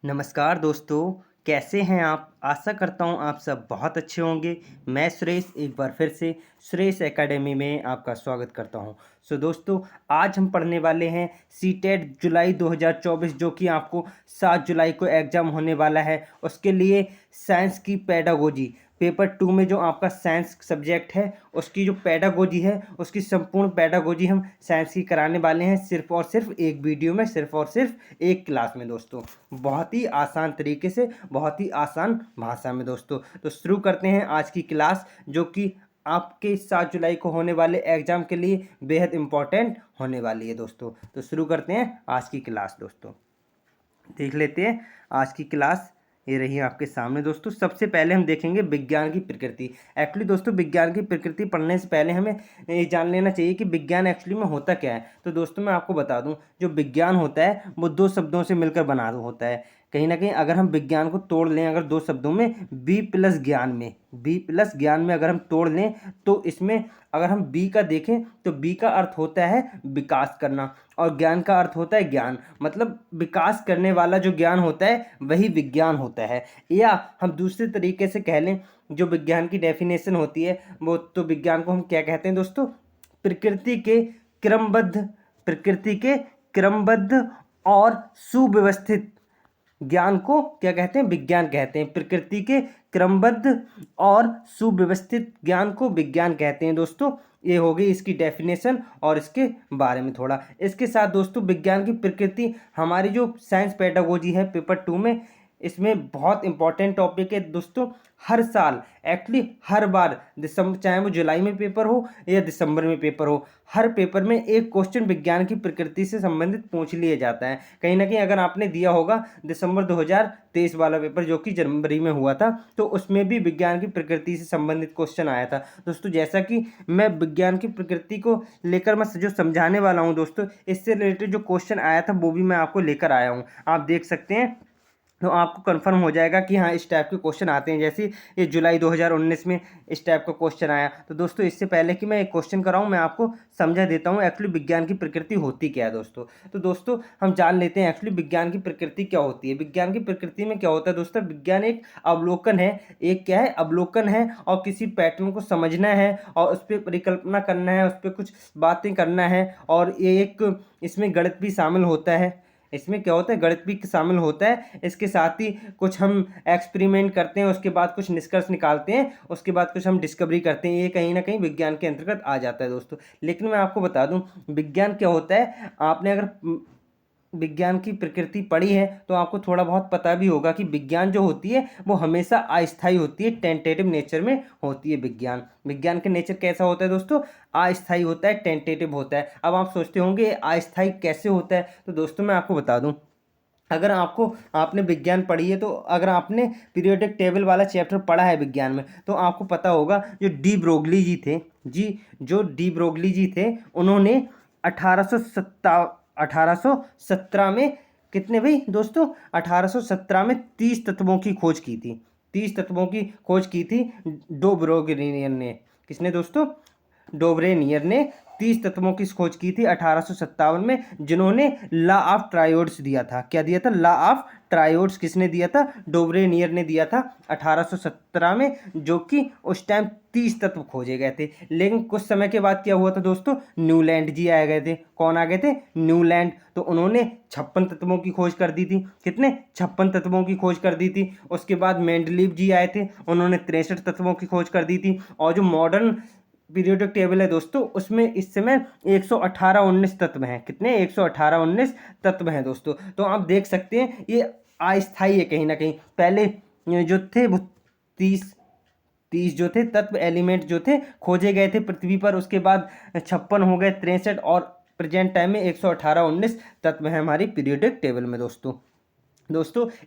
नमस्कार दोस्तों, कैसे हैं आप? आशा करता हूँ आप सब बहुत अच्छे होंगे। मैं सुरेश एक बार फिर से सुरेश एकेडमी में आपका स्वागत करता हूँ। दोस्तों, आज हम पढ़ने वाले हैं सीटेट जुलाई 2024 जो कि आपको 7 जुलाई को एग्ज़ाम होने वाला है। उसके लिए साइंस की पेडागोजी पेपर 2 में जो आपका साइंस सब्जेक्ट है उसकी जो पेडागोजी है उसकी संपूर्ण पेडागोजी हम साइंस की कराने वाले हैं सिर्फ और सिर्फ एक वीडियो में, सिर्फ और सिर्फ एक क्लास में दोस्तों। बहुत ही आसान तरीके से, बहुत ही आसान भाषा में दोस्तों। तो शुरू करते हैं आज की क्लास जो कि आपके 7 जुलाई को होने वाले एग्जाम के लिए बेहद इंपॉर्टेंट होने वाली है दोस्तों। तो शुरू करते हैं आज की क्लास दोस्तों। देख लेते हैं आज की क्लास। ये रही आपके सामने दोस्तों। सबसे पहले हम देखेंगे विज्ञान की प्रकृति। एक्चुअली दोस्तों, विज्ञान की प्रकृति पढ़ने से पहले हमें ये जान लेना चाहिए कि विज्ञान एक्चुअली में होता क्या है। तो दोस्तों मैं आपको बता दूं, जो विज्ञान होता है वो 2 शब्दों से मिलकर बना होता है। कहीं ना कहीं अगर हम विज्ञान को तोड़ लें, अगर 2 शब्दों में बी प्लस ज्ञान में अगर हम तोड़ लें तो इसमें अगर हम बी का देखें तो बी का अर्थ होता है विकास करना और ज्ञान का अर्थ होता है ज्ञान। मतलब विकास करने वाला जो ज्ञान होता है वही विज्ञान होता है। या हम दूसरे तरीके से कह लें, जो विज्ञान की डेफिनेशन होती है वो, तो विज्ञान को हम क्या कहते हैं दोस्तों? प्रकृति के प्रकृति के क्रमबद्ध और सुव्यवस्थित ज्ञान को क्या कहते हैं? विज्ञान कहते हैं। प्रकृति के क्रमबद्ध और सुव्यवस्थित ज्ञान को विज्ञान कहते हैं दोस्तों। ये हो गई इसकी डेफिनेशन और इसके बारे में थोड़ा। इसके साथ दोस्तों, विज्ञान की प्रकृति हमारी जो साइंस पेडागोजी है पेपर 2 में, इसमें बहुत इंपॉर्टेंट टॉपिक है दोस्तों। हर साल एक्चुअली हर बार दिसंबर, चाहे वो जुलाई में पेपर हो या दिसंबर में पेपर हो, हर पेपर में एक क्वेश्चन विज्ञान की प्रकृति से संबंधित पूछ लिया जाता है। कहीं ना कहीं अगर आपने दिया होगा दिसंबर 2023 वाला पेपर जो कि जनवरी में हुआ था, तो उसमें भी विज्ञान की प्रकृति से संबंधित क्वेश्चन आया था दोस्तों। जैसा कि मैं विज्ञान की प्रकृति को लेकर मैं जो समझाने वाला हूँ दोस्तों, इससे रिलेटेड जो क्वेश्चन आया था वो भी मैं आपको लेकर आया हूँ। आप देख सकते हैं तो आपको कंफर्म हो जाएगा कि हाँ इस टाइप के क्वेश्चन आते हैं। जैसे ये जुलाई 2019 में इस टाइप का क्वेश्चन आया। तो दोस्तों इससे पहले कि मैं एक क्वेश्चन कराऊं, मैं आपको समझा देता हूं एक्चुअली विज्ञान की प्रकृति होती क्या है दोस्तों। तो दोस्तों हम जान लेते हैं एक्चुअली विज्ञान की प्रकृति क्या होती है। विज्ञान की प्रकृति में क्या होता है दोस्तों? विज्ञान एक अवलोकन है। एक क्या है? अवलोकन है। और किसी पैटर्न को समझना है और उस पर परिकल्पना करना है, उस पर कुछ बातें करना है। और ये एक इसमें गणित भी शामिल होता है। इसमें क्या होता है? गणित भी शामिल होता है। इसके साथ ही कुछ हम एक्सपेरिमेंट करते हैं, उसके बाद कुछ निष्कर्ष निकालते हैं, उसके बाद कुछ हम डिस्कवरी करते हैं। ये कहीं ना कहीं विज्ञान के अंतर्गत आ जाता है दोस्तों। लेकिन मैं आपको बता दूं विज्ञान क्या होता है। आपने अगर विज्ञान की प्रकृति पढ़ी है तो आपको थोड़ा बहुत पता भी होगा कि विज्ञान जो होती है वो हमेशा अस्थायी होती है, टेंटेटिव नेचर में होती है। विज्ञान विज्ञान का नेचर कैसा होता है दोस्तों? अस्थायी होता है, टेंटेटिव होता है। अब आप सोचते होंगे अस्थायी कैसे होता है? तो दोस्तों मैं आपको बता दूं, अगर आपने विज्ञान पढ़ी है तो अगर आपने पीरियोडिक टेबल वाला चैप्टर पढ़ा है विज्ञान में, तो आपको पता होगा जो डी ब्रोगली जी थे जो डी ब्रोगली जी थे, उन्होंने 1817 में कितने भाई दोस्तों? 1817 में 30 तत्वों की खोज की थी। 30 तत्वों की खोज की थी डोब्रोगेनियर ने। किसने दोस्तों? डोब्रेनियर ने 30 तत्वों की खोज की थी 1857 में, जिन्होंने लॉ ऑफ ट्रायोड्स दिया था। क्या दिया था? लॉ ऑफ ट्रायोड्स किसने दिया था? डोब्रेनियर ने दिया था 1817 में, जो कि उस टाइम 30 तत्व खोजे गए थे। लेकिन कुछ समय के बाद क्या हुआ था दोस्तों? न्यूलैंड जी आ गए थे। कौन आ गए थे? न्यूलैंड। तो उन्होंने 56 तत्वों की खोज कर दी थी। कितने? 56 तत्वों की खोज कर दी थी। उसके बाद मेंडलीव जी आए थे, उन्होंने 63 तत्वों की खोज कर दी थी। और जो मॉडर्न पीरियोडिक टेबल है दोस्तों, उसमें इस समय 118-19 तत्व हैं। कितने? 118-19 तत्व हैं दोस्तों। तो आप देख सकते हैं ये अस्थायी है कहीं ना कहीं। पहले जो थे वो 30 जो थे तत्व, एलिमेंट जो थे खोजे गए थे पृथ्वी पर। उसके बाद 56 हो गए, 63, और प्रेजेंट टाइम में 118-19 तत्व हैं हमारी पीरियोडिक टेबल में दोस्तों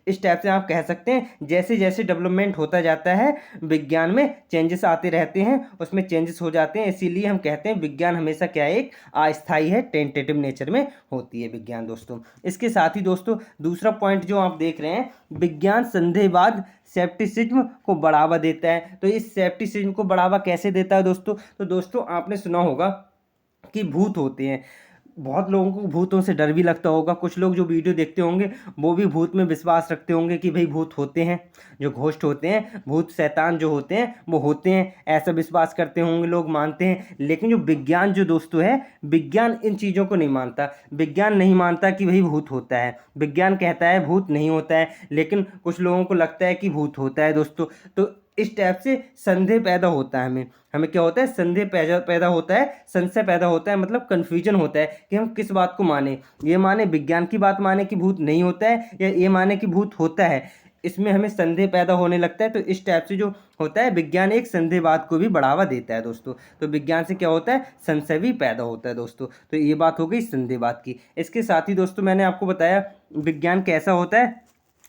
इस टाइप से आप कह सकते हैं जैसे जैसे डेवलपमेंट होता जाता है विज्ञान में चेंजेस आते रहते हैं, उसमें चेंजेस हो जाते हैं। इसीलिए हम कहते हैं विज्ञान हमेशा क्या है? एक अस्थायी है, टेंटेटिव नेचर में होती है विज्ञान दोस्तों। इसके साथ ही दोस्तों दूसरा पॉइंट जो आप देख रहे हैं, विज्ञान संदेहवाद सेप्टिसिज्म को बढ़ावा देता है। तो इस सेप्टिसिज्म को बढ़ावा कैसे देता है दोस्तों? तो दोस्तों आपने सुना होगा कि भूत होते हैं। बहुत लोगों को भूतों से डर भी लगता होगा। कुछ लोग जो वीडियो देखते होंगे वो भी भूत में विश्वास रखते होंगे कि भाई भूत होते हैं, जो घोस्ट होते हैं, भूत शैतान जो होते हैं वो होते हैं, ऐसा विश्वास करते होंगे, लोग मानते हैं। लेकिन जो विज्ञान जो दोस्तों है, विज्ञान इन चीज़ों को नहीं मानता। विज्ञान नहीं मानता कि भाई भूत होता है। विज्ञान कहता है भूत नहीं होता है, लेकिन कुछ लोगों को लगता है कि भूत होता है दोस्तों। तो इस टाइप से संदेह पैदा होता है हमें। हमें क्या होता है? संदेह पैदा होता है, संशय पैदा होता है, मतलब कन्फ्यूजन होता है कि हम किस बात को माने। ये माने विज्ञान की बात माने कि भूत नहीं होता है, या ये माने कि भूत होता है। इसमें हमें संदेह पैदा होने लगता है। तो इस टाइप से जो होता है, विज्ञान एक संदेहवाद को भी बढ़ावा देता है दोस्तों। तो विज्ञान से क्या होता है? संशय भी पैदा होता है दोस्तों। तो ये बात हो गई संदेहवाद की। इसके साथ ही दोस्तों मैंने आपको बताया विज्ञान कैसा होता है।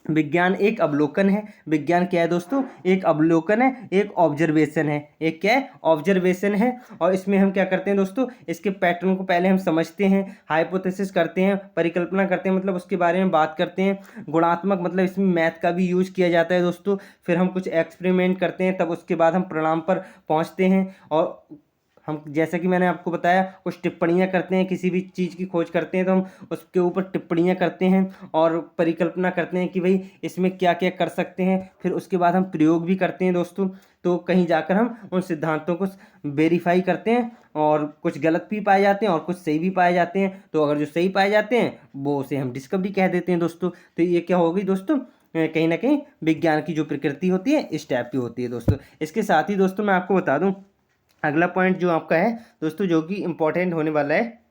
विज्ञान एक अवलोकन है। विज्ञान क्या है दोस्तों? एक अवलोकन है, एक ऑब्जर्वेशन है। एक क्या है? ऑब्जर्वेशन है। और इसमें हम क्या करते हैं दोस्तों? इसके पैटर्न को पहले हम समझते हैं, हाइपोथेसिस करते हैं, परिकल्पना करते हैं, मतलब उसके बारे में बात करते हैं। गुणात्मक मतलब इसमें मैथ का भी यूज किया जाता है दोस्तों। फिर हम कुछ एक्सपेरिमेंट करते हैं, तब उसके बाद हम परिणाम पर पहुंचते हैं। और हम, जैसा कि मैंने आपको बताया, कुछ टिप्पणियाँ करते हैं। किसी भी चीज़ की खोज करते हैं तो हम उसके ऊपर टिप्पणियाँ करते हैं और परिकल्पना करते हैं कि भाई इसमें क्या क्या कर सकते हैं। फिर उसके बाद हम प्रयोग भी करते हैं दोस्तों। तो कहीं जाकर हम उन सिद्धांतों को वेरीफाई करते हैं, और कुछ गलत भी पाए जाते हैं और कुछ सही भी पाए जाते हैं। तो अगर जो सही पाए जाते हैं वो उसे हम डिस्कवरी कह देते हैं दोस्तों। तो ये क्या होगी दोस्तों? कहीं ना कहीं विज्ञान की जो प्रकृति होती है इस टाइप की होती है दोस्तों। इसके साथ ही दोस्तों मैं आपको बता दूं, अगला पॉइंट जो आपका है दोस्तों, जो कि इम्पोर्टेंट होने वाला है।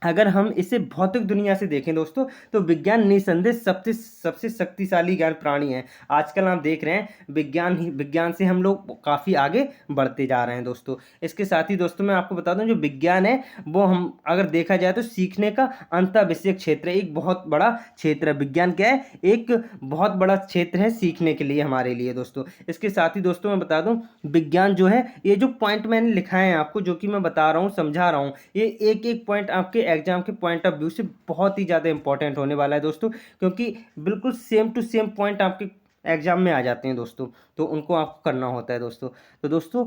अगर हम इसे भौतिक दुनिया से देखें दोस्तों, तो विज्ञान निसंदेह सबसे सबसे शक्तिशाली ज्ञान प्राणी है। आजकल आप देख रहे हैं विज्ञान से हम लोग काफ़ी आगे बढ़ते जा रहे हैं दोस्तों। इसके साथ ही दोस्तों मैं आपको बता दूं, जो विज्ञान है वो हम अगर देखा जाए तो सीखने का अंतःविषयक क्षेत्र है, एक बहुत बड़ा क्षेत्र है। विज्ञान क्या है? एक बहुत बड़ा क्षेत्र है सीखने के लिए हमारे लिए दोस्तों। इसके साथ ही दोस्तों मैं बता दूं, विज्ञान जो है, ये जो पॉइंट मैंने लिखाए हैं आपको, जो कि मैं बता रहा हूँ, समझा रहा हूँ, ये एक एक पॉइंट आपके एग्जाम के पॉइंट ऑफ व्यू से बहुत ही ज़्यादा इंपॉर्टेंट होने वाला है दोस्तों। क्योंकि बिल्कुल सेम टू सेम पॉइंट आपके एग्जाम में आ जाते हैं दोस्तों, तो उनको आपको करना होता है दोस्तों। तो दोस्तों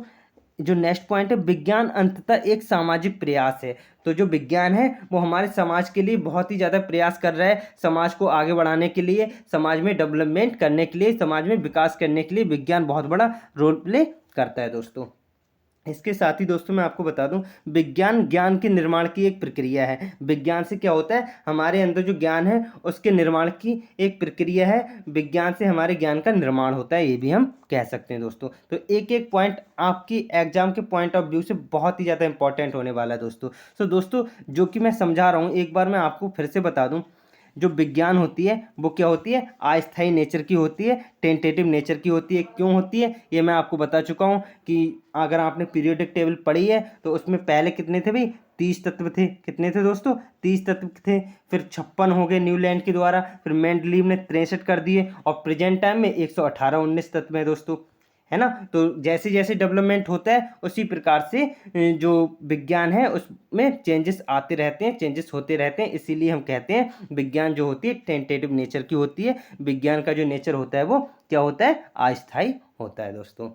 जो नेक्स्ट पॉइंट है, विज्ञान अंततः एक सामाजिक प्रयास है। तो जो विज्ञान है वो हमारे समाज के लिए बहुत ही ज़्यादा प्रयास कर रहा है। समाज को आगे बढ़ाने के लिए, समाज में डेवलपमेंट करने के लिए, समाज में विकास करने के लिए विज्ञान बहुत बड़ा रोल प्ले करता है दोस्तों। इसके साथ ही दोस्तों मैं आपको बता दूं, विज्ञान ज्ञान के निर्माण की एक प्रक्रिया है। विज्ञान से क्या होता है? हमारे अंदर जो ज्ञान है उसके निर्माण की एक प्रक्रिया है। विज्ञान से हमारे ज्ञान का निर्माण होता है, ये भी हम कह सकते हैं दोस्तों। तो एक एक पॉइंट आपकी एग्जाम के पॉइंट ऑफ व्यू से बहुत ही ज़्यादा इंपॉर्टेंट होने वाला है दोस्तों। तो दोस्तों जो कि मैं समझा रहा हूँ, एक बार मैं आपको फिर से बता दूँ, जो विज्ञान होती है वो क्या होती है? अस्थायी नेचर की होती है, टेंटेटिव नेचर की होती है। क्यों होती है ये मैं आपको बता चुका हूँ कि अगर आपने पीरियोडिक टेबल पढ़ी है तो उसमें पहले कितने थे भाई? 30 तत्व थे। कितने थे दोस्तों? 30 तत्व थे। फिर 56 हो गए न्यूलैंड के द्वारा, फिर मेंडलीव ने 63 कर दिए, और प्रेजेंट टाइम में 118 19 तत्व है दोस्तों, है ना। तो जैसे जैसे डेवलपमेंट होता है उसी प्रकार से जो विज्ञान है उसमें चेंजेस आते रहते हैं, चेंजेस होते रहते हैं। इसीलिए हम कहते हैं विज्ञान जो होती है टेंटेटिव नेचर की होती है। विज्ञान का जो नेचर होता है वो क्या होता है? अस्थायी होता है दोस्तों।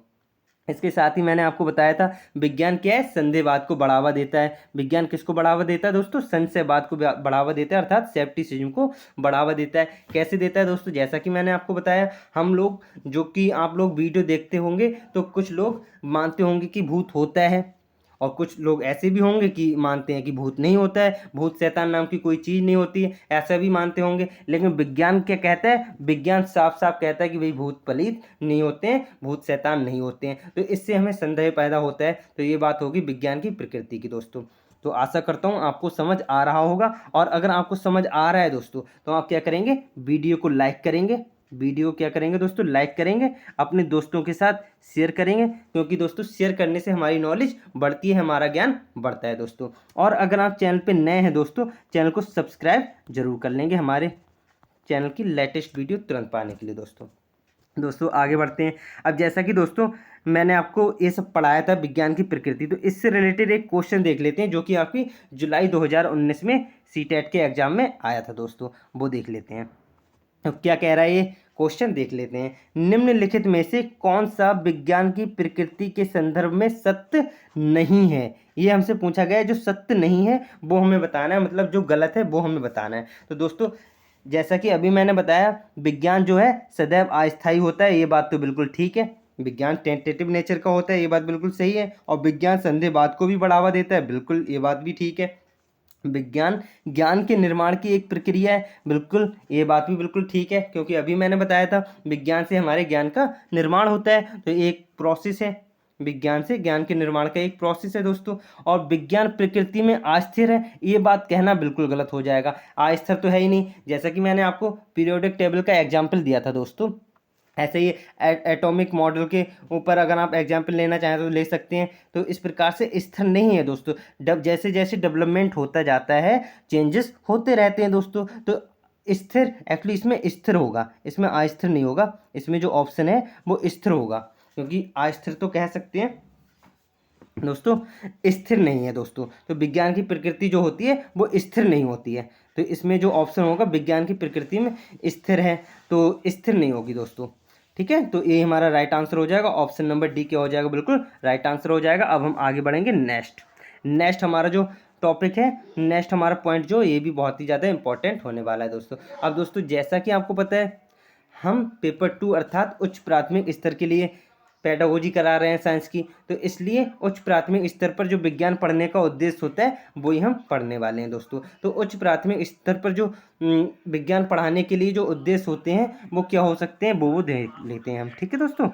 इसके साथ ही मैंने आपको बताया था विज्ञान क्या है? संदेहवाद को बढ़ावा देता है। विज्ञान किसको बढ़ावा देता है दोस्तों? संशयवाद को बढ़ावा देता है, अर्थात स्केप्टिसिज्म को बढ़ावा देता है। कैसे देता है दोस्तों? जैसा कि मैंने आपको बताया, हम लोग, जो कि आप लोग वीडियो देखते होंगे तो कुछ लोग मानते होंगे कि भूत होता है, और कुछ लोग ऐसे भी होंगे कि मानते हैं कि भूत नहीं होता है, भूत शैतान नाम की कोई चीज़ नहीं होती है, ऐसा भी मानते होंगे। लेकिन विज्ञान क्या कहता है? विज्ञान साफ साफ कहता है कि भाई भूत प्रेत नहीं होते हैं, भूत शैतान नहीं होते हैं। तो इससे हमें संदेह पैदा होता है। तो ये बात होगी विज्ञान की प्रकृति की दोस्तों। तो आशा करता हूँ आपको समझ आ रहा होगा। और अगर आपको समझ आ रहा है दोस्तों, तो आप क्या करेंगे? वीडियो को लाइक करेंगे। वीडियो क्या करेंगे दोस्तों? लाइक करेंगे, अपने दोस्तों के साथ शेयर करेंगे, क्योंकि दोस्तों शेयर करने से हमारी नॉलेज बढ़ती है, हमारा ज्ञान बढ़ता है दोस्तों। और अगर आप चैनल पे नए हैं दोस्तों, चैनल को सब्सक्राइब जरूर कर लेंगे हमारे चैनल की लेटेस्ट वीडियो तुरंत पाने के लिए दोस्तों आगे बढ़ते हैं। अब जैसा कि दोस्तों मैंने आपको ये सब पढ़ाया था विज्ञान की प्रकृति, तो इससे रिलेटेड एक क्वेश्चन देख लेते हैं जो कि आपकी जुलाई 2019 में सीटेट के एग्जाम में आया था दोस्तों, वो देख लेते हैं। अब क्या कह रहा है ये क्वेश्चन देख लेते हैं। निम्नलिखित में से कौन सा विज्ञान की प्रकृति के संदर्भ में सत्य नहीं है? ये हमसे पूछा गया है। जो सत्य नहीं है वो हमें बताना है, मतलब जो गलत है वो हमें बताना है। तो दोस्तों जैसा कि अभी मैंने बताया, विज्ञान जो है सदैव अस्थायी होता है, ये बात तो बिल्कुल ठीक है। विज्ञान टेंटेटिव नेचर का होता है, ये बात बिल्कुल सही है। और विज्ञान संदेहवाद को भी बढ़ावा देता है, बिल्कुल ये बात भी ठीक है। विज्ञान ज्ञान के निर्माण की एक प्रक्रिया है, बिल्कुल ये बात भी बिल्कुल ठीक है, क्योंकि अभी मैंने बताया था विज्ञान से हमारे ज्ञान का निर्माण होता है, तो एक प्रोसेस है। विज्ञान से ज्ञान के निर्माण का एक प्रोसेस है दोस्तों। और विज्ञान प्रकृति में अस्थिर है, ये बात कहना बिल्कुल गलत हो जाएगा। अस्थिर तो है ही नहीं, जैसा कि मैंने आपको पीरियोडिक टेबल का एग्जाम्पल दिया था दोस्तों। ऐसे ही एटॉमिक मॉडल के ऊपर अगर आप एग्जाम्पल लेना चाहें तो ले सकते हैं। तो इस प्रकार से स्थिर नहीं है दोस्तों। जैसे जैसे डेवलपमेंट होता जाता है, चेंजेस होते रहते हैं दोस्तों। तो स्थिर एक्चुअली इसमें स्थिर होगा, इसमें अस्थिर नहीं होगा। इसमें जो ऑप्शन है वो स्थिर होगा, क्योंकि अस्थिर तो कह सकते हैं दोस्तों, स्थिर नहीं है दोस्तों। तो विज्ञान की प्रकृति जो होती है वो स्थिर नहीं होती है। तो इसमें जो ऑप्शन होगा विज्ञान की प्रकृति में स्थिर है, तो स्थिर नहीं होगी दोस्तों। ठीक है, तो ये हमारा राइट आंसर हो जाएगा। ऑप्शन नंबर डी क्या हो जाएगा? बिल्कुल राइट आंसर हो जाएगा। अब हम आगे बढ़ेंगे नेक्स्ट हमारा जो टॉपिक है, नेक्स्ट हमारा पॉइंट जो ये भी बहुत ही ज़्यादा इंपॉर्टेंट होने वाला है दोस्तों। अब दोस्तों जैसा कि आपको पता है, हम पेपर 2 अर्थात उच्च प्राथमिक स्तर के लिए पेडागोजी करा रहे हैं साइंस की। तो इसलिए उच्च प्राथमिक स्तर पर जो विज्ञान पढ़ने का उद्देश्य होता है वही हम पढ़ने वाले हैं दोस्तों। तो उच्च प्राथमिक स्तर पर जो विज्ञान पढ़ाने के लिए जो उद्देश्य होते हैं वो क्या हो सकते हैं, वो देख लेते हैं हम। ठीक है दोस्तों,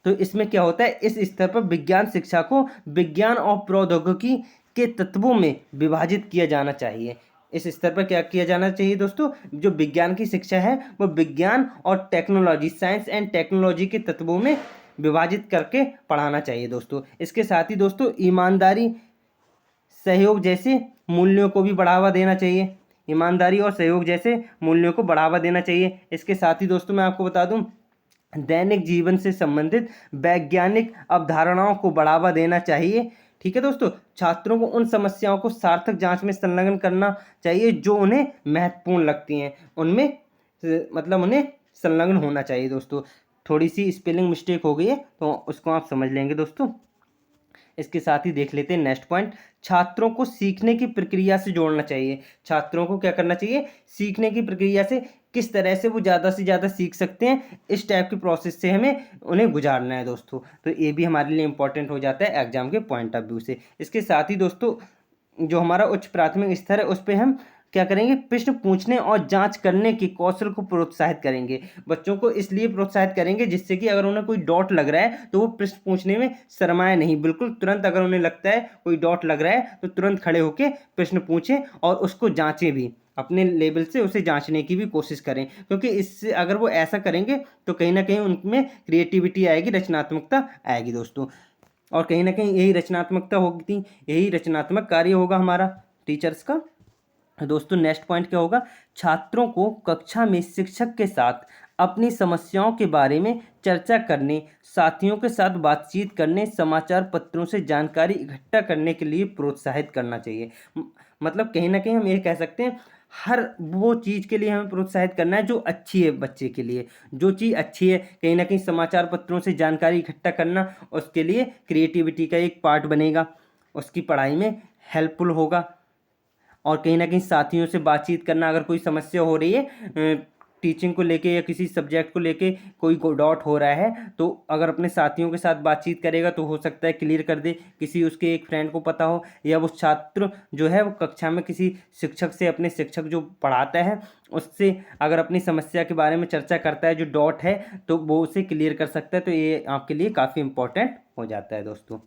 तो इसमें क्या होता है, इस स्तर पर विज्ञान शिक्षा को विज्ञान और प्रौद्योगिकी के तत्वों में विभाजित किया जाना चाहिए। इस स्तर पर क्या किया जाना चाहिए दोस्तों? जो विज्ञान की शिक्षा है वो विज्ञान और टेक्नोलॉजी, साइंस एंड टेक्नोलॉजी के तत्वों में विभाजित करके पढ़ाना चाहिए दोस्तों। इसके साथ ही दोस्तों ईमानदारी, सहयोग जैसे मूल्यों को भी बढ़ावा देना चाहिए। ईमानदारी और सहयोग जैसे मूल्यों को बढ़ावा देना चाहिए। इसके साथ ही दोस्तों मैं आपको बता दूं, दैनिक जीवन से संबंधित वैज्ञानिक अवधारणाओं को बढ़ावा देना चाहिए। ठीक है दोस्तों, छात्रों को उन समस्याओं को सार्थक जांच में संलग्न करना चाहिए जो उन्हें महत्वपूर्ण लगती हैं, उनमें मतलब उन्हें संलग्न होना चाहिए दोस्तों। थोड़ी सी स्पेलिंग मिस्टेक हो गई है तो उसको आप समझ लेंगे दोस्तों। इसके साथ ही देख लेते हैं नेक्स्ट पॉइंट, छात्रों को सीखने की प्रक्रिया से जोड़ना चाहिए। छात्रों को क्या करना चाहिए? सीखने की प्रक्रिया से, किस तरह से वो ज़्यादा से ज़्यादा सीख सकते हैं, इस टाइप के प्रोसेस से हमें उन्हें गुजारना है दोस्तों। तो ये भी हमारे लिए इंपॉर्टेंट हो जाता है एग्जाम के पॉइंट ऑफ व्यू से। इसके साथ ही दोस्तों जो हमारा उच्च प्राथमिक स्तर है उस पर हम क्या करेंगे, प्रश्न पूछने और जांच करने के कौशल को प्रोत्साहित करेंगे। बच्चों को इसलिए प्रोत्साहित करेंगे जिससे कि अगर उन्हें कोई डाउट लग रहा है तो वो प्रश्न पूछने में शर्माए नहीं, बिल्कुल तुरंत अगर उन्हें लगता है कोई डाउट लग रहा है तो तुरंत खड़े होकर प्रश्न पूछें और उसको जांचें भी, अपने लेवल से उसे जांचने की भी कोशिश करें। क्योंकि इससे अगर वो ऐसा करेंगे तो कहीं ना कहीं उनमें क्रिएटिविटी आएगी, रचनात्मकता आएगी दोस्तों। और कहीं ना कहीं यही रचनात्मकता होगी, यही रचनात्मक कार्य होगा हमारा टीचर्स का। दोस्तों नेक्स्ट पॉइंट क्या होगा, छात्रों को कक्षा में शिक्षक के साथ अपनी समस्याओं के बारे में चर्चा करने, साथियों के साथ बातचीत करने, समाचार पत्रों से जानकारी इकट्ठा करने के लिए प्रोत्साहित करना चाहिए। मतलब कहीं ना कहीं हम ये कह सकते हैं, हर वो चीज़ के लिए हमें प्रोत्साहित करना है जो अच्छी है बच्चे के लिए। जो चीज़ अच्छी है, कहीं ना कहीं समाचार पत्रों से जानकारी इकट्ठा करना उसके लिए क्रिएटिविटी का एक पार्ट बनेगा, उसकी पढ़ाई में हेल्पफुल होगा। और कहीं ना कहीं साथियों से बातचीत करना, अगर कोई समस्या हो रही है टीचिंग को लेके या किसी सब्जेक्ट को लेके कोई डाउट हो रहा है, तो अगर अपने साथियों के साथ बातचीत करेगा तो हो सकता है क्लियर कर दे, किसी उसके एक फ्रेंड को पता हो, या वो छात्र जो है वो कक्षा में किसी शिक्षक से, अपने शिक्षक जो पढ़ाता है उससे अगर अपनी समस्या के बारे में चर्चा करता है, जो डाउट है तो वो उसे क्लियर कर सकता है। तो ये आपके लिए काफ़ी इंपॉर्टेंट हो जाता है दोस्तों।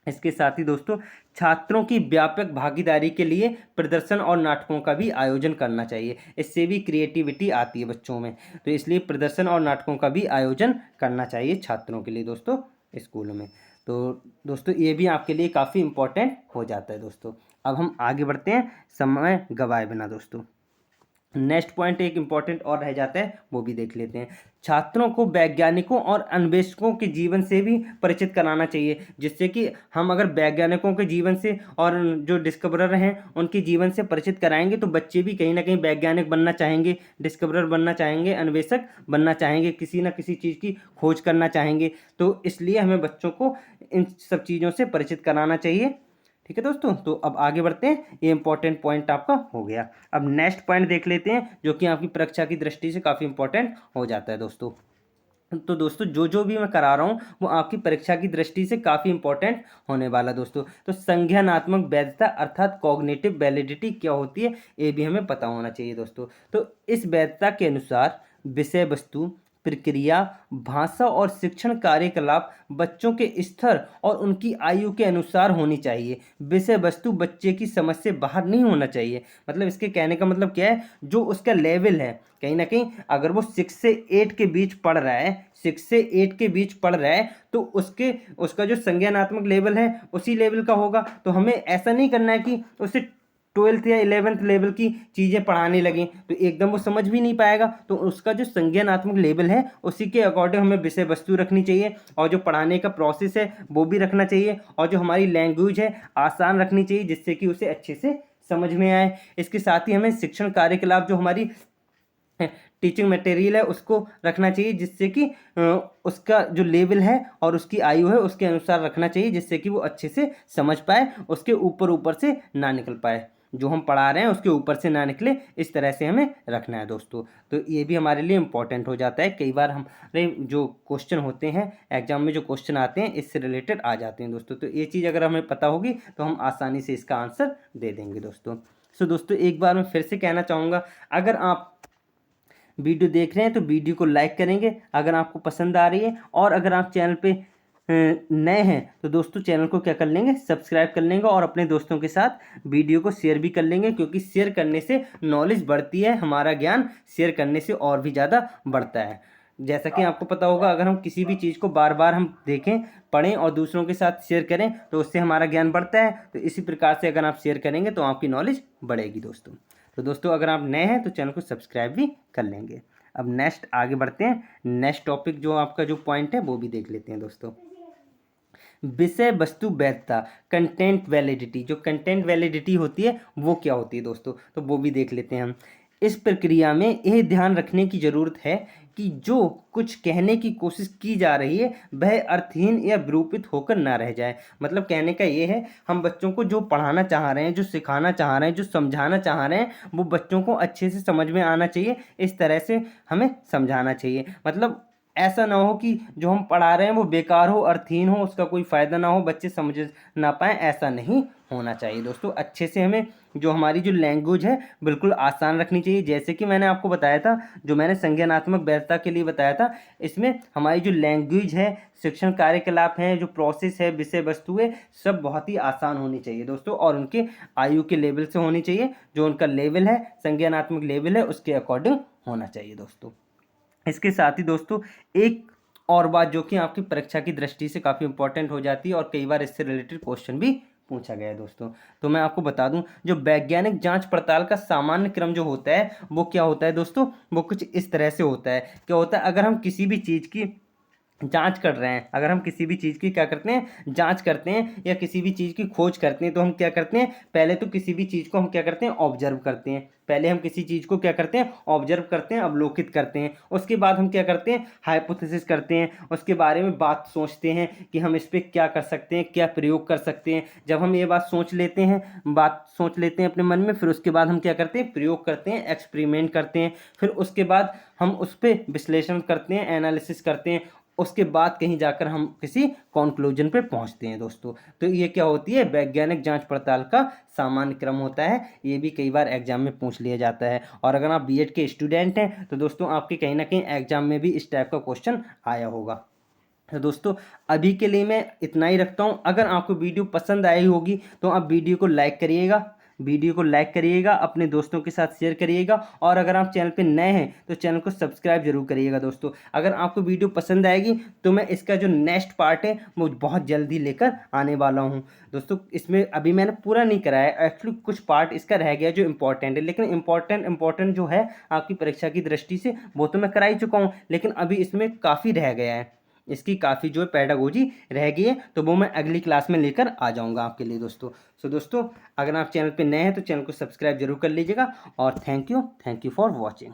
इसके साथ ही दोस्तों छात्रों की व्यापक भागीदारी के लिए प्रदर्शन और नाटकों का भी आयोजन करना चाहिए। इससे भी क्रिएटिविटी आती है बच्चों में, तो इसलिए प्रदर्शन और नाटकों का भी आयोजन करना चाहिए छात्रों के लिए दोस्तों स्कूल में। तो दोस्तों ये भी आपके लिए काफ़ी इम्पोर्टेंट हो जाता है दोस्तों। अब हम आगे बढ़ते हैं समय गवाए बिना दोस्तों। नेक्स्ट पॉइंट एक इम्पॉर्टेंट और रह जाता है, वो भी देख लेते हैं। छात्रों को वैज्ञानिकों और अन्वेषकों के जीवन से भी परिचित कराना चाहिए, जिससे कि हम अगर वैज्ञानिकों के जीवन से और जो डिस्कवरर हैं उनके जीवन से परिचित कराएंगे तो बच्चे भी कहीं ना कहीं वैज्ञानिक बनना चाहेंगे, डिस्कवरर बनना चाहेंगे, अन्वेषक बनना चाहेंगे, किसी ना किसी चीज़ की खोज करना चाहेंगे। तो इसलिए हमें बच्चों को इन सब चीज़ों से परिचित कराना चाहिए। ठीक है दोस्तों, तो अब आगे बढ़ते हैं। ये इंपॉर्टेंट पॉइंट आपका हो गया। अब नेक्स्ट पॉइंट देख लेते हैं, जो कि आपकी परीक्षा की दृष्टि से काफ़ी इंपॉर्टेंट हो जाता है दोस्तों। तो दोस्तों जो जो भी मैं करा रहा हूँ वो आपकी परीक्षा की दृष्टि से काफ़ी इंपॉर्टेंट होने वाला दोस्तों। तो संज्ञानात्मक वैधता अर्थात कॉग्निटिव वैलिडिटी क्या होती है, ये भी हमें पता होना चाहिए दोस्तों। तो इस वैधता के अनुसार विषय वस्तु, प्रक्रिया, भाषा और शिक्षण कार्यकलाप बच्चों के स्तर और उनकी आयु के अनुसार होनी चाहिए। विषय वस्तु बच्चे की समझ से बाहर नहीं होना चाहिए। मतलब इसके कहने का मतलब क्या है, जो उसका लेवल है, कहीं ना कहीं अगर वो 6 से 8 के बीच पढ़ रहा है, 6 से 8 के बीच पढ़ रहा है, तो उसका जो संज्ञानात्मक लेवल है उसी लेवल का होगा। तो हमें ऐसा नहीं करना है कि उसे 12th या 11th लेवल की चीज़ें पढ़ाने लगें, तो एकदम वो समझ भी नहीं पाएगा। तो उसका जो संज्ञानात्मक लेवल है उसी के अकॉर्डिंग हमें विषय वस्तु रखनी चाहिए, और जो पढ़ाने का प्रोसेस है वो भी रखना चाहिए, और जो हमारी लैंग्वेज है आसान रखनी चाहिए, जिससे कि उसे अच्छे से समझ में आए। इसके साथ ही हमें शिक्षण कार्यकलाप जो हमारी टीचिंग मटेरियल है उसको रखना चाहिए, जिससे कि उसका जो लेवल है और उसकी आयु है उसके अनुसार रखना चाहिए, जिससे कि वो अच्छे से समझ पाए, उसके ऊपर ऊपर से ना निकल पाए, जो हम पढ़ा रहे हैं उसके ऊपर से ना निकले, इस तरह से हमें रखना है दोस्तों। तो ये भी हमारे लिए इम्पॉर्टेंट हो जाता है। कई बार हमारे जो क्वेश्चन होते हैं एग्जाम में, जो क्वेश्चन आते हैं इससे रिलेटेड आ जाते हैं दोस्तों। तो ये चीज़ अगर हमें पता होगी तो हम आसानी से इसका आंसर दे देंगे दोस्तों। सो दोस्तों एक बार मैं फिर से कहना चाहूँगा, अगर आप वीडियो देख रहे हैं तो वीडियो को लाइक करेंगे अगर आपको पसंद आ रही है, और अगर आप चैनल पे नए हैं तो दोस्तों चैनल को क्या कर लेंगे, सब्सक्राइब कर लेंगे, और अपने दोस्तों के साथ वीडियो को शेयर भी कर लेंगे, क्योंकि शेयर करने से नॉलेज बढ़ती है, हमारा ज्ञान शेयर करने से और भी ज़्यादा बढ़ता है। जैसा कि आपको पता होगा, अगर हम किसी भी चीज़ को बार बार हम देखें, पढ़ें और दूसरों के साथ शेयर करें तो उससे हमारा ज्ञान बढ़ता है। तो इसी प्रकार से अगर आप शेयर करेंगे तो आपकी नॉलेज बढ़ेगी दोस्तों। तो दोस्तों अगर आप नए हैं तो चैनल को सब्सक्राइब भी कर लेंगे। अब नेक्स्ट आगे बढ़ते हैं। नेक्स्ट टॉपिक जो आपका जो पॉइंट है वो भी देख लेते हैं दोस्तों। विषय वस्तु वैधता, कंटेंट वैलिडिटी। जो कंटेंट वैलिडिटी होती है वो क्या होती है दोस्तों, तो वो भी देख लेते हैं हम। इस प्रक्रिया में यह ध्यान रखने की ज़रूरत है कि जो कुछ कहने की कोशिश की जा रही है वह अर्थहीन या विरूपित होकर ना रह जाए। मतलब कहने का ये है, हम बच्चों को जो पढ़ाना चाह रहे हैं, जो सिखाना चाह रहे हैं, जो समझाना चाह रहे हैं, वो बच्चों को अच्छे से समझ में आना चाहिए। इस तरह से हमें समझाना चाहिए। मतलब ऐसा ना हो कि जो हम पढ़ा रहे हैं वो बेकार हो, अर्थहीन हो, उसका कोई फ़ायदा ना हो, बच्चे समझ ना पाएँ, ऐसा नहीं होना चाहिए दोस्तों। अच्छे से हमें जो हमारी जो लैंग्वेज है बिल्कुल आसान रखनी चाहिए। जैसे कि मैंने आपको बताया था, जो मैंने संज्ञानात्मक वैधता के लिए बताया था, इसमें हमारी जो लैंग्वेज है, शिक्षण कार्यकलाप है, जो प्रोसेस है, विषय वस्तु है, सब बहुत ही आसान होनी चाहिए दोस्तों, और उनके आयु के लेवल से होनी चाहिए। जो उनका लेवल है, संज्ञानात्मक लेवल है, उसके अकॉर्डिंग होना चाहिए दोस्तों। इसके साथ ही दोस्तों एक और बात जो कि आपकी परीक्षा की दृष्टि से काफ़ी इंपॉर्टेंट हो जाती है, और कई बार इससे रिलेटेड क्वेश्चन भी पूछा गया है दोस्तों। तो मैं आपको बता दूं, जो वैज्ञानिक जांच पड़ताल का सामान्य क्रम जो होता है वो क्या होता है दोस्तों, वो कुछ इस तरह से होता है। क्या होता है, अगर हम किसी भी चीज़ की जांच कर रहे हैं, अगर हम किसी भी चीज़ की क्या करते हैं, जांच करते हैं, या किसी भी चीज़ की खोज करते हैं, तो हम क्या करते हैं, पहले तो किसी भी चीज़ को हम क्या करते हैं, ऑब्जर्व करते हैं। पहले हम किसी चीज़ को क्या करते हैं, ऑब्जर्व करते हैं, अवलोकित करते हैं। उसके बाद हम क्या करते हैं, हाइपोथेसिस करते हैं, उसके बारे में बात सोचते हैं कि हम इस पर क्या कर सकते हैं, क्या प्रयोग कर सकते हैं। जब हम ये बात सोच लेते हैं, बात सोच लेते हैं अपने मन में, फिर उसके बाद हम क्या करते हैं, प्रयोग करते हैं, एक्सपेरिमेंट करते हैं। फिर उसके बाद हम उस पर विश्लेषण करते हैं, एनालिसिस करते हैं। उसके बाद कहीं जाकर हम किसी कंक्लूजन पे पहुंचते हैं दोस्तों। तो ये क्या होती है, वैज्ञानिक जांच पड़ताल का सामान्य क्रम होता है। ये भी कई बार एग्जाम में पूछ लिया जाता है, और अगर आप बीएड के स्टूडेंट हैं तो दोस्तों आपके कहीं ना कहीं एग्जाम में भी इस टाइप का क्वेश्चन आया होगा। तो दोस्तों अभी के लिए मैं इतना ही रखता हूँ। अगर आपको वीडियो पसंद आई होगी तो आप वीडियो को लाइक करिएगा, वीडियो को लाइक करिएगा, अपने दोस्तों के साथ शेयर करिएगा, और अगर आप चैनल पे नए हैं तो चैनल को सब्सक्राइब जरूर करिएगा दोस्तों। अगर आपको वीडियो पसंद आएगी तो मैं इसका जो नेक्स्ट पार्ट है वो बहुत जल्दी लेकर आने वाला हूँ दोस्तों। इसमें अभी मैंने पूरा नहीं कराया है, एक्चुअली कुछ पार्ट इसका रह गया जो इंपॉर्टेंट है, लेकिन इंपॉर्टेंट जो है आपकी परीक्षा की दृष्टि से वो तो मैं करा ही चुका हूँ, लेकिन अभी इसमें काफ़ी रह गया है, इसकी काफ़ी जो है पेडागोजी रह गई है, तो वो मैं अगली क्लास में लेकर आ जाऊंगा आपके लिए दोस्तों। सो दोस्तों, अगर आप चैनल पे नए हैं तो चैनल को सब्सक्राइब जरूर कर लीजिएगा, और थैंक यू फॉर वॉचिंग।